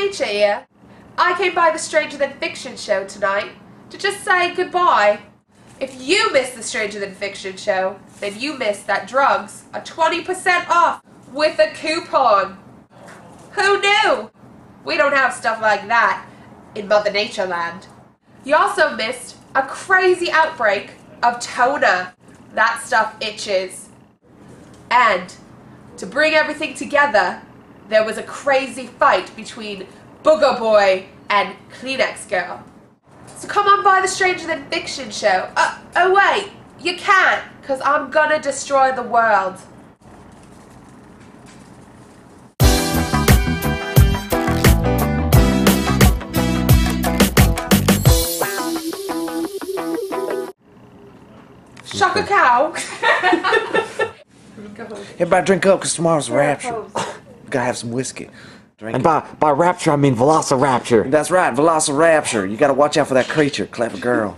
teacher here. I came by the Stranger Than Fiction show tonight to just say goodbye. If you missed the Stranger Than Fiction show, then you missed that drugs are 20% off with a coupon. Who knew? We don't have stuff like that in Mother Nature land. You also missed a crazy outbreak of toner. That stuff itches. And to bring everything together, there was a crazy fight between Booger Boy and Kleenex Girl. So come on by the Stranger Than Fiction show. Oh wait, you can't, because I'm gonna destroy the world. Shaka cow. Everybody drink up, because tomorrow's Rapture. We gotta have some whiskey. Drink And by rapture, I mean Velociraptor. That's right, Velociraptor. You gotta watch out for that creature, clever girl.